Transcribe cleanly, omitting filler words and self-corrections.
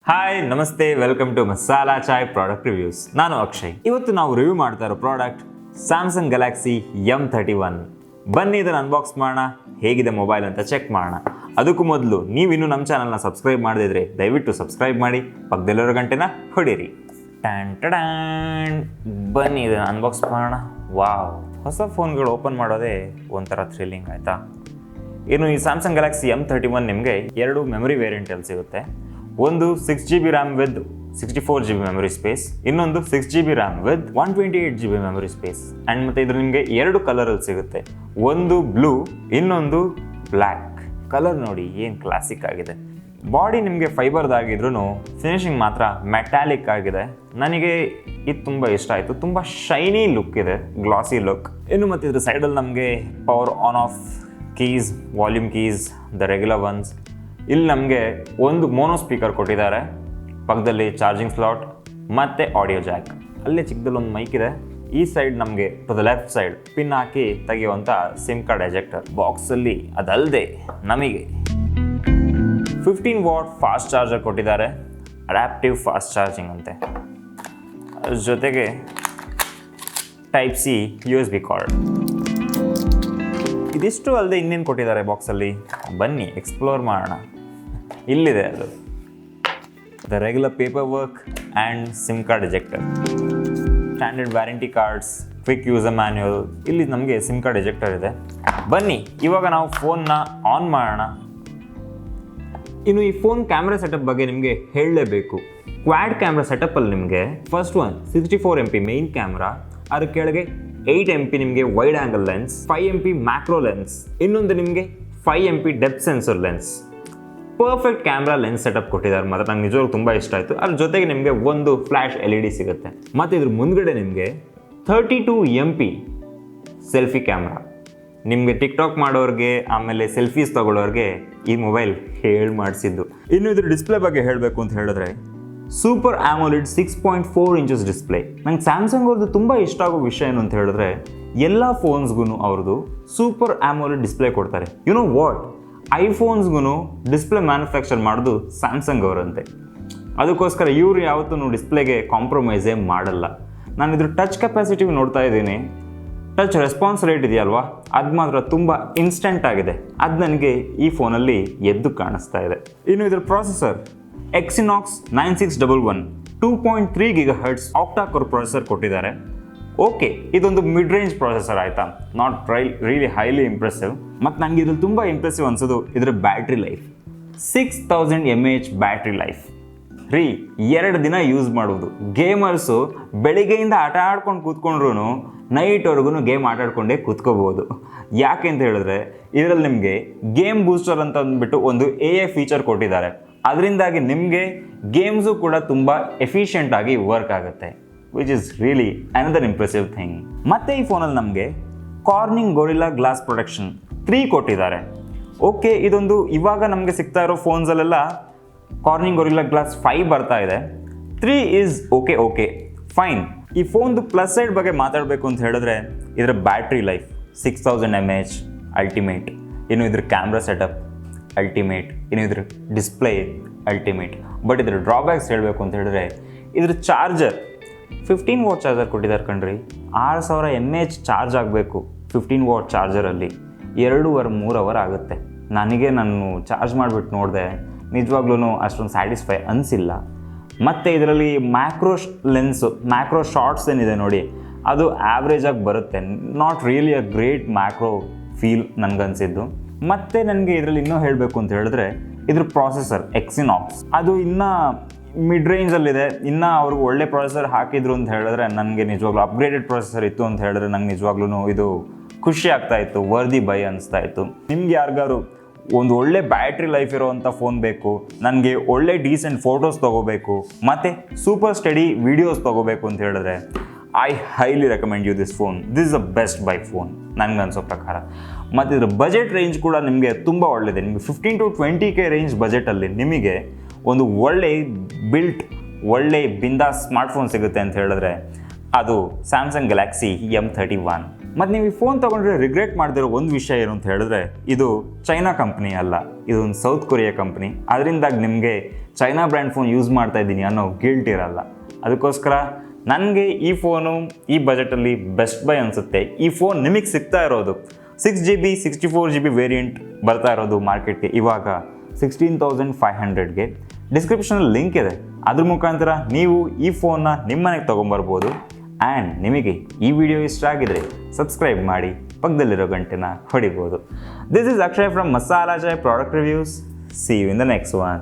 Hi ನಮಸ್ತೆ, welcome to masala chai product reviews. ನಾನು ಅಕ್ಷಯ್. ಇವತ್ತು ನಾವು ರಿವ್ಯೂ ಮಾಡ್ತಾ ಇರೋ ಪ್ರಾಡಕ್ಟ್ ಸ್ಯಾಮ್ಸಂಗ್ ಗ್ಯಾಲಕ್ಸಿ M31. ಬನ್ನಿ ಇದನ್ನು ಅನ್ಬಾಕ್ಸ್ ಮಾಡೋಣ, ಹೇಗಿದೆ ಮೊಬೈಲ್ ಅಂತ ಚೆಕ್ ಮಾಡೋಣ. ಅದಕ್ಕೂ ಮೊದಲು ನೀವಿನ್ನೂ ನಮ್ಮ ಚಾನಲ್ನ ಸಬ್ಸ್ಕ್ರೈಬ್ ಮಾಡದಿದ್ರೆ ದಯವಿಟ್ಟು ಸಬ್ಸ್ಕ್ರೈಬ್ ಮಾಡಿ, ಪಕ್ಕದಲ್ಲಿರೋ ಗಂಟೆನ ಹೊಡೀರಿ. ಬನ್ನಿ ಇದನ್ನು ಅನ್ಬಾಕ್ಸ್ ಮಾಡೋಣ. ವಾವ್, ಹೊಸ ಫೋನ್ಗಳು ಓಪನ್ ಮಾಡೋದೇ ಒಂಥರ ಥ್ರಿಲ್ಲಿಂಗ್ ಆಯಿತಾ. ಇನ್ನು ಈ ಸ್ಯಾಮ್ಸಂಗ್ ಗ್ಯಾಲಕ್ಸಿ M31 ನಿಮಗೆ 2 ಮೆಮೊರಿ ವೇರಿಯಂಟಲ್ಲಿ ಸಿಗುತ್ತೆ. ಒಂದು 6GB RAM with 64GB memory space, ಇನ್ನೊಂದು 6GB RAM with 128GB memory space. And ಮತ್ತು ಇದು ನಿಮಗೆ 2 ಕಲರಲ್ಲಿ ಸಿಗುತ್ತೆ. ಒಂದು ಬ್ಲೂ, ಇನ್ನೊಂದು ಬ್ಲ್ಯಾಕ್. ಕಲರ್ ನೋಡಿ ಏನು ಕ್ಲಾಸಿಕ್ ಆಗಿದೆ. ಬಾಡಿ ನಿಮಗೆ ಫೈಬರ್ದಾಗಿದ್ರೂ ಫಿನಿಶಿಂಗ್ ಮಾತ್ರ ಮೆಟಾಲಿಕ್ ಆಗಿದೆ. ನನಗೆ ಇದು ತುಂಬ ಇಷ್ಟ ಆಯಿತು. ತುಂಬ ಶೈನಿ ಲುಕ್ ಇದೆ, ಗ್ಲಾಸಿ ಲುಕ್. ಇನ್ನು ಮತ್ತು ಇದ್ರ ಸೈಡಲ್ಲಿ ನಮಗೆ power on off keys, volume keys, the regular ones. ಇಲ್ಲಿ ನಮಗೆ ಒಂದು ಮೋನೋ ಸ್ಪೀಕರ್ ಕೊಟ್ಟಿದ್ದಾರೆ, ಪಕ್ಕದಲ್ಲಿ ಚಾರ್ಜಿಂಗ್ ಸ್ಲಾಟ್ ಮತ್ತು ಆಡಿಯೋ ಜಾಕ್. ಅಲ್ಲೇ ಚಿಕ್ಕದಲ್ಲಿ ಒಂದು ಮೈಕ್ ಇದೆ. ಈ ಸೈಡ್ ನಮಗೆ to the left side pin ಹಾಕಿ ತೆಗೆಯುವಂಥ ಸಿಮ್ ಕಾರ್ಡ್ ಎಜೆಕ್ಟರ್. ಬಾಕ್ಸಲ್ಲಿ ಅದಲ್ಲದೆ ನಮಗೆ 15 ವಾಟ್ ಫಾಸ್ಟ್ ಚಾರ್ಜರ್ ಕೊಟ್ಟಿದ್ದಾರೆ, ಅಡ್ಯಾಪ್ಟಿವ್ ಫಾಸ್ಟ್ ಚಾರ್ಜಿಂಗ್ ಅಂತೆ. ಅದ್ರ ಜೊತೆಗೆ ಟೈಪ್ ಸಿ USB ಕಾರ್ಡ್. ಇದಿಷ್ಟು ಅಲ್ಲದೆ ಇನ್ನೇನು ಕೊಟ್ಟಿದ್ದಾರೆ ಬಾಕ್ಸಲ್ಲಿ, ಬನ್ನಿ ಎಕ್ಸ್ಪ್ಲೋರ್ ಮಾಡೋಣ. ಇಲ್ಲಿದೆ ಅದು, the regular paper work and sim card ejector, standard warranty cards, quick user manual. ಇಲ್ಲಿ ನಮಗೆ ಸಿಮ್ ಕಾರ್ಡ್ ಎಜೆಕ್ಟರ್ ಇದೆ. ಬನ್ನಿ ಇವಾಗ ನಾವು ಫೋನ್ನ ಆನ್ ಮಾಡೋಣ. ಇನ್ನು ಈ ಫೋನ್ ಕ್ಯಾಮ್ರಾ ಸೆಟಪ್ ಬಗ್ಗೆ ನಿಮಗೆ ಹೇಳಲೇಬೇಕು. ಕ್ವಾಡ್ ಕ್ಯಾಮ್ರಾ ಸೆಟಪ್ಪಲ್ಲಿ ನಿಮಗೆ first one 64MP main camera, ಅದ್ರ ಕೆಳಗೆ 8MP ನಿಮಗೆ wide angle lens, 5MP macro lens, ಇನ್ನೊಂದು ನಿಮಗೆ 5MP depth sensor lens. Perfect camera lens setup ಕೊಟ್ಟಿದ್ದಾರೆ, ಮಾತ್ರ ನಂಗೆ ನಿಜವಾಗ್ಲೂ ತುಂಬ ಇಷ್ಟ ಆಯಿತು. ಅದ್ರ ಜೊತೆಗೆ ನಿಮಗೆ ಒಂದು ಫ್ಲ್ಯಾಶ್ LED ಸಿಗುತ್ತೆ. ಮತ್ತು ಇದ್ರ ಮುಂದ್ಗಡೆ ನಿಮಗೆ 32MP ಸೆಲ್ಫಿ ಕ್ಯಾಮ್ರಾ. ನಿಮಗೆ ಟಿಕ್ಟಾಕ್ ಮಾಡೋರಿಗೆ, ಆಮೇಲೆ ಸೆಲ್ಫೀಸ್ ತೊಗೊಳ್ಳೋರಿಗೆ ಈ ಮೊಬೈಲ್ ಹೇಳಿ ಮಾಡಿಸಿದ್ದು. ಇನ್ನು ಇದ್ರ ಡಿಸ್ಪ್ಲೇ ಬಗ್ಗೆ ಹೇಳಬೇಕು ಅಂತ ಹೇಳಿದ್ರೆ, ಸೂಪರ್ ಆಮೋಲೆಡ್ 6.4 ಇಂಚಸ್ ಡಿಸ್ಪ್ಲೇ. ನಂಗೆ ಸ್ಯಾಮ್ಸಂಗ್ ಅವ್ರದ್ದು ತುಂಬ ಇಷ್ಟ ಆಗೋ ವಿಷಯ ಏನು ಅಂತ ಹೇಳಿದ್ರೆ, ಎಲ್ಲ ಫೋನ್ಸ್ಗೂ ಅವ್ರದ್ದು ಸೂಪರ್ ಆಮೋಲೆಡ್ ಡಿಸ್ಪ್ಲೇ ಕೊಡ್ತಾರೆ. ಯು ನೋ ವಾಟ್, ಐಫೋನ್ಸ್ಗೂ ಡಿಸ್ಪ್ಲೇ ಮ್ಯಾನುಫ್ಯಾಕ್ಚರ್ ಮಾಡೋದು ಸ್ಯಾಮ್ಸಂಗ್ ಅವರಂತೆ. ಅದಕ್ಕೋಸ್ಕರ ಇವರು ಯಾವತ್ತೂ ಡಿಸ್ಪ್ಲೇಗೆ ಕಾಂಪ್ರಮೈಸೇ ಮಾಡಲ್ಲ. ನಾನು ಇದ್ರ ಟಚ್ ಕೆಪಾಸಿಟಿ ನೋಡ್ತಾ ಇದ್ದೀನಿ, ಟಚ್ ರೆಸ್ಪಾನ್ಸ್ ರೇಟ್ ಇದೆಯಲ್ವಾ, ಅದು ಮಾತ್ರ ತುಂಬ ಇನ್ಸ್ಟೆಂಟ್ ಆಗಿದೆ. ಅದು ನನಗೆ ಈ ಫೋನಲ್ಲಿ ಎದ್ದು ಕಾಣಿಸ್ತಾ ಇದೆ. ಇನ್ನು ಇದ್ರ ಪ್ರಾಸೆಸರ್ ಎಕ್ಸಿನಾಕ್ಸ್ 9611 2.3 GHz ಆಕ್ಟಾ-ಕೋರ್ ಪ್ರೊಸೆಸರ್ ಕೊಟ್ಟಿದ್ದಾರೆ. ಓಕೆ, ಇದೊಂದು ಮಿಡ್ ರೇಂಜ್ ಪ್ರೊಸೆಸರ್ ಆಯಿತಾ, ನಾಟ್ ರಿಯಲಿ ಹೈಲಿ ಇಂಪ್ರೆಸಿವ್. ಮತ್ತು ನನಗೆ ಇದ್ರಲ್ಲಿ ತುಂಬ ಇಂಪ್ರೆಸಿವ್ ಅನ್ಸೋದು ಇದರ battery life. 6000 mAh battery life. 2 ದಿನ ಯೂಸ್ ಮಾಡುವುದು. ಗೇಮರ್ಸು ಬೆಳಿಗ್ಗೆಯಿಂದ ಆಟ ಆಡ್ಕೊಂಡು ಕೂತ್ಕೊಂಡ್ರು ನೈಟ್ವರೆಗೂ ಗೇಮ್ ಆಟಾಡ್ಕೊಂಡೇ ಕೂತ್ಕೋಬೋದು. ಯಾಕೆ ಅಂತ ಹೇಳಿದ್ರೆ, ಇದರಲ್ಲಿ ನಿಮಗೆ ಗೇಮ್ ಬೂಸ್ಟರ್ ಅಂತ ಅಂದ್ಬಿಟ್ಟು ಒಂದು AI ಫೀಚರ್ ಕೊಟ್ಟಿದ್ದಾರೆ. ಅದರಿಂದಾಗಿ ನಿಮಗೆ ಗೇಮ್ಸು ಕೂಡ ತುಂಬ ಎಫಿಷಿಯೆಂಟ್ ಆಗಿ ವರ್ಕ್ ಆಗುತ್ತೆ, which is really another impressive thing. ಮತ್ತು ಈ ಫೋನಲ್ಲಿ ನಮಗೆ ಕಾರ್ನಿಂಗ್ ಗೊರಿಲ್ಲಾ ಗ್ಲಾಸ್ ಪ್ರೊಟೆಕ್ಷನ್ 3 ಕೊಟ್ಟಿದ್ದಾರೆ. ಓಕೆ, ಇದೊಂದು ಇವಾಗ ನಮಗೆ ಸಿಗ್ತಾ ಇರೋ ಫೋನ್ಸಲ್ಲೆಲ್ಲ ಕಾರ್ನಿಂಗ್ ಗೊರಿಲ್ಲಾ ಗ್ಲಾಸ್ 5 ಬರ್ತಾ ಇದೆ. 3 ಈಸ್ ಓಕೆ ಫೈನ್. ಈ ಫೋನ್ದು ಪ್ಲಸ್ ಸೈಡ್ ಬಗ್ಗೆ ಮಾತಾಡಬೇಕು ಅಂತ ಹೇಳಿದ್ರೆ, ಇದರ ಬ್ಯಾಟ್ರಿ ಲೈಫ್ 6000 mAh ಅಲ್ಟಿಮೇಟ್. ಇನ್ನು ಇದ್ರ ಕ್ಯಾಮ್ರಾ ಸೆಟಪ್ ಅಲ್ಟಿಮೇಟ್, ಇನ್ನು ಇದ್ರ ಡಿಸ್ಪ್ಲೇ ಅಲ್ಟಿಮೇಟ್. ಬಟ್ ಇದ್ರ ಡ್ರಾಬ್ಯಾಕ್ಸ್ ಹೇಳಬೇಕು ಅಂತ ಹೇಳಿದ್ರೆ, ಇದ್ರ ಚಾರ್ಜರ್ 15 ವಾಟ್ ಚಾರ್ಜರ್ ಕೊಟ್ಟಿದ್ದಾರೆ ಕಣ್ರಿ. 6000 mAh ಚಾರ್ಜ್ ಆಗಬೇಕು 15 ವಾಟ್ ಚಾರ್ಜರಲ್ಲಿ. 2-3 ಅವರ್ ಆಗುತ್ತೆ. ನಾನು ಚಾರ್ಜ್ ಮಾಡಿಬಿಟ್ಟು ನೋಡಿದೆ, ನಿಜವಾಗ್ಲೂ ಅಷ್ಟೊಂದು ಸ್ಯಾಟಿಸ್ಫೈ ಅನಿಸಿಲ್ಲ. ಮತ್ತು ಇದರಲ್ಲಿ ಮ್ಯಾಕ್ರೋ ಶಾರ್ಟ್ಸ್ ಏನಿದೆ ನೋಡಿ, ಅದು ಆ್ಯಾವ್ರೇಜಾಗಿ ಬರುತ್ತೆ. Not really a great macro feel ನನಗನ್ಸಿದ್ದು. ಮತ್ತು ನನಗೆ ಇದರಲ್ಲಿ ಇನ್ನೂ ಹೇಳಬೇಕು ಅಂತ ಹೇಳಿದ್ರೆ, ಇದ್ರ ಪ್ರಾಸೆಸರ್ ಎಕ್ಸಿನಾಕ್ಸ್ ಅದು ಇನ್ನೂ ಮಿಡ್ ರೇಂಜಲ್ಲಿದೆ. ಇನ್ನೂ ಅವ್ರಿಗೆ ಒಳ್ಳೆ ಪ್ರೊಸೆಸರ್ ಹಾಕಿದ್ರು ಅಂತ ಹೇಳಿದ್ರೆ, ನನಗೆ ನಿಜವಾಗ್ಲೂ ಅಪ್ಗ್ರೇಡೆಡ್ ಪ್ರೊಸೆಸರ್ ಇತ್ತು ಅಂತ ಹೇಳಿದ್ರೆ ನಂಗೆ ನಿಜವಾಗ್ಲೂ ಇದು ಖುಷಿ ಆಗ್ತಾಯಿತ್ತು, ವರ್ದಿ ಬೈ ಅನಿಸ್ತಾ ಇತ್ತು. ನಿಮ್ಗೆ ಯಾರಿಗಾರು ಒಂದು ಒಳ್ಳೆ ಬ್ಯಾಟ್ರಿ ಲೈಫ್ ಇರೋವಂಥ ಫೋನ್ ಬೇಕು, ನನಗೆ ಒಳ್ಳೆ ಡೀಸೆಂಟ್ ಫೋಟೋಸ್ ತೊಗೋಬೇಕು, ಮತ್ತು ಸೂಪರ್ ಸ್ಟಡಿ ವೀಡಿಯೋಸ್ ತೊಗೋಬೇಕು ಅಂತ ಹೇಳಿದ್ರೆ, I highly recommend you this phone. This is a best buy phone ನನಗೆ ಅನಿಸೋ ಪ್ರಕಾರ. ಮತ್ತು ಇದರ ಬಜೆಟ್ ರೇಂಜ್ ಕೂಡ ನಿಮಗೆ ತುಂಬ ಒಳ್ಳೆಯದೆ. ನಿಮಗೆ 15 to 20K ರೇಂಜ್ ಬಜೆಟಲ್ಲಿ ನಿಮಗೆ ಒಂದು ಒಳ್ಳೆ ಬಿಂದಾಸ್ ಸ್ಮಾರ್ಟ್ಫೋನ್ ಸಿಗುತ್ತೆ ಅಂತ ಹೇಳಿದ್ರೆ, ಅದು ಸ್ಯಾಮ್ಸಂಗ್ ಗ್ಯಾಲಕ್ಸಿ M31. ಮತ್ತು ನೀವು ಈ ಫೋನ್ ತೊಗೊಂಡ್ರೆ ರಿಗ್ರೆಟ್ ಮಾಡದಿರೋ ಒಂದು ವಿಷಯ ಏನು ಅಂತ ಹೇಳಿದ್ರೆ, ಇದು ಚೈನಾ ಕಂಪ್ನಿ ಅಲ್ಲ, ಇದು ಒಂದು ಸೌತ್ ಕೊರಿಯಾ ಕಂಪ್ನಿ. ಅದರಿಂದಾಗಿ ನಿಮಗೆ ಚೈನಾ ಬ್ರ್ಯಾಂಡ್ ಫೋನ್ ಯೂಸ್ ಮಾಡ್ತಾ ಇದ್ದೀನಿ ಅನ್ನೋ ಗಿಲ್ಟ್ ಇರಲ್ಲ. ಅದಕ್ಕೋಸ್ಕರ ನನಗೆ ಈ ಫೋನು ಈ ಬಜೆಟಲ್ಲಿ ಬೆಸ್ಟ್ ಬೈ ಅನಿಸುತ್ತೆ. ಈ ಫೋನ್ ನಿಮಗೆ ಸಿಗ್ತಾ ಇರೋದು 6GB 64GB ವೇರಿಯಂಟ್ ಬರ್ತಾ ಇರೋದು ಮಾರ್ಕೆಟ್ಗೆ ಇವಾಗ 16,500ಗೆ. ಡಿಸ್ಕ್ರಿಪ್ಷನಲ್ಲಿ ಲಿಂಕ್ ಇದೆ, ಅದ್ರ ಮುಖಾಂತರ ನೀವು ಈ ಫೋನ್ನ ನಿಮ್ಮನೆಗೆ ತೊಗೊಂಬರ್ಬೋದು. ಆ್ಯಂಡ್ ನಿಮಗೆ ಈ ವಿಡಿಯೋ ಇಷ್ಟ ಆಗಿದರೆ ಸಬ್ಸ್ಕ್ರೈಬ್ ಮಾಡಿ, ಪಕ್ಕದಲ್ಲಿರೋ ಗಂಟೆನ ಹೊಡಿಬೋದು. This is Akshay from Masala chai product reviews. See you in the next one.